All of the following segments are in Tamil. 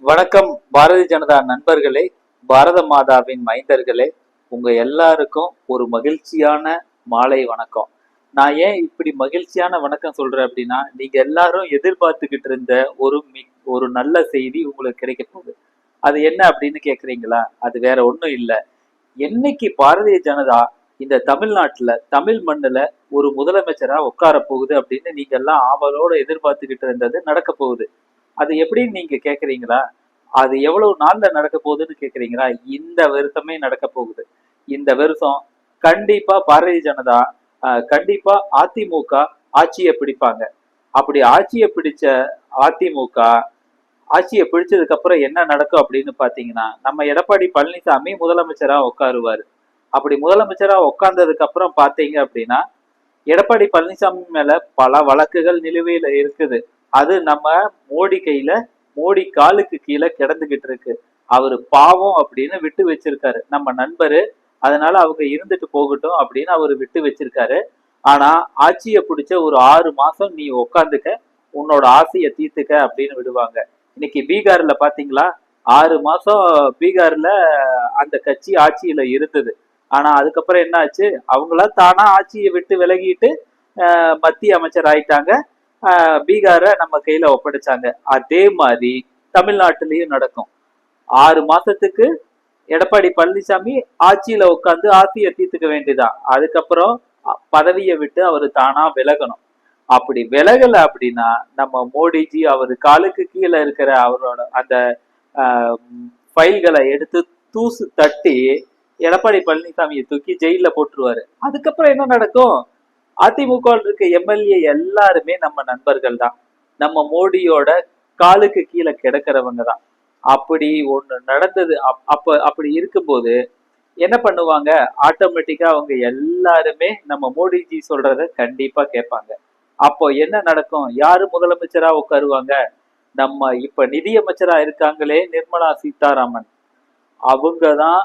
வணக்கம் பாரதிய ஜனதா நண்பர்களே, பாரத மாதாவின் மைந்தர்களே, உங்க எல்லாருக்கும் ஒரு மகிழ்ச்சியான மாலை வணக்கம். நான் ஏன் இப்படி மகிழ்ச்சியான வணக்கம் சொல்றேன் அப்படின்னா, நீங்க எல்லாரும் எதிர்பார்த்துக்கிட்டு இருந்த ஒரு நல்ல செய்தி உங்களுக்கு கிடைக்க போகுது. அது என்ன அப்படின்னு கேக்குறீங்களா? அது வேற ஒண்ணும் இல்ல. என்னைக்கு பாரதிய ஜனதா இந்த தமிழ்நாட்டுல தமிழ் மண்ணுல ஒரு முதலமைச்சரா உட்கார போகுது அப்படின்னு நீங்க எல்லாம் ஆவலோட எதிர்பார்த்துக்கிட்டு இருந்தது நடக்க போகுது. அது எப்படின்னு நீங்க கேக்குறீங்களா? அது எவ்வளவு நாள்ல நடக்க போகுதுன்னு கேக்குறீங்களா? இந்த வருஷமே நடக்க போகுது. இந்த வருஷம் கண்டிப்பா பாரதிய ஜனதா கண்டிப்பா அதிமுக ஆட்சியை பிடிப்பாங்க. அப்படி ஆட்சியை பிடிச்ச அதிமுக ஆட்சியை பிடிச்சதுக்கு அப்புறம் என்ன நடக்கும் அப்படின்னு பாத்தீங்கன்னா, நம்ம எடப்பாடி பழனிசாமி முதலமைச்சரா உட்காருவாரு. அப்படி முதலமைச்சரா உட்கார்ந்ததுக்கு அப்புறம் பாத்தீங்க அப்படின்னா, எடப்பாடி பழனிசாமி மேல பல வழக்குகள் நிலுவையில இருக்குது. அது நம்ம மோடி கையில, மோடி காலுக்கு கீழே கிடந்துகிட்டு இருக்கு. அவரு பாவம் அப்படின்னு விட்டு வச்சிருக்காரு நம்ம நண்பரு. அதனால அவங்க இருந்துட்டு போகட்டும் அப்படின்னு அவரு விட்டு வச்சிருக்காரு. ஆனா ஆட்சியை பிடிச்ச ஒரு 6 மாசம் நீ உக்காந்துக்க, உன்னோட ஆசையை தீர்த்துக்க அப்படின்னு விடுவாங்க. இன்னைக்கு பீகார்ல பாத்தீங்களா? 6 மாசம் பீகார்ல அந்த கட்சி ஆட்சியில இருந்தது. ஆனா அதுக்கப்புறம் என்ன ஆச்சு? அவங்களா தானா ஆட்சியை விட்டு விலகிட்டு மத்திய அமைச்சர் ஆயிட்டாங்க. பீகாரை நம்ம கையில ஒப்படைச்சாங்க. அதே மாதிரி தமிழ்நாட்டிலையும் நடக்கும். 6 மாசத்துக்கு எடப்பாடி பழனிசாமி ஆட்சியில உட்காந்து ஆட்சியை தீர்த்துக்க வேண்டியதான். அதுக்கப்புறம் பதவியை விட்டு அவரு தானா விலகணும். அப்படி விலகல அப்படின்னா நம்ம மோடிஜி அவரு காலுக்கு கீழே இருக்கிற அவரோட அந்த ஃபைல்களை எடுத்து தூசு தட்டி எடப்பாடி பழனிசாமியை தூக்கி ஜெயில போட்டுருவாரு. அதுக்கப்புறம் என்ன நடக்கும்? அதிமுக இருக்க எம்எல்ஏ எல்லாருமே நம்ம நண்பர்கள் தான். நம்ம மோடியோட காலுக்கு கீழே கிடக்கிறவங்க தான். அப்படி ஒண்ணு நடந்தது. அப்படி இருக்கும்போது என்ன பண்ணுவாங்க? ஆட்டோமேட்டிக்கா அவங்க எல்லாருமே நம்ம மோடிஜி சொல்றத கண்டிப்பா கேட்பாங்க. அப்போ என்ன நடக்கும்? யாரு முதலமைச்சரா உட்காருவாங்க? நம்ம இப்ப நிதியமைச்சரா இருக்காங்களே நிர்மலா சீதாராமன், அவங்கதான்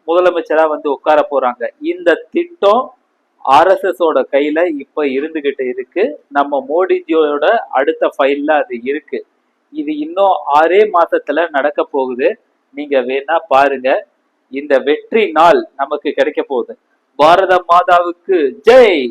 முதலமைச்சரா வந்து உட்கார போறாங்க. இந்த திட்டம் ஆர்எஸ்எஸ் ஓட கையில இப்ப இருந்துகிட்டு இருக்கு. நம்ம மோடிஜியோட அடுத்த ஃபைல்ல அது இருக்கு. இது இன்னும் 6 மாசத்துல நடக்க போகுது. நீங்க வேணா பாருங்க. இந்த வெற்றி நாள் நமக்கு கிடைக்க போகுது. பாரத மாதாவுக்கு ஜெய்.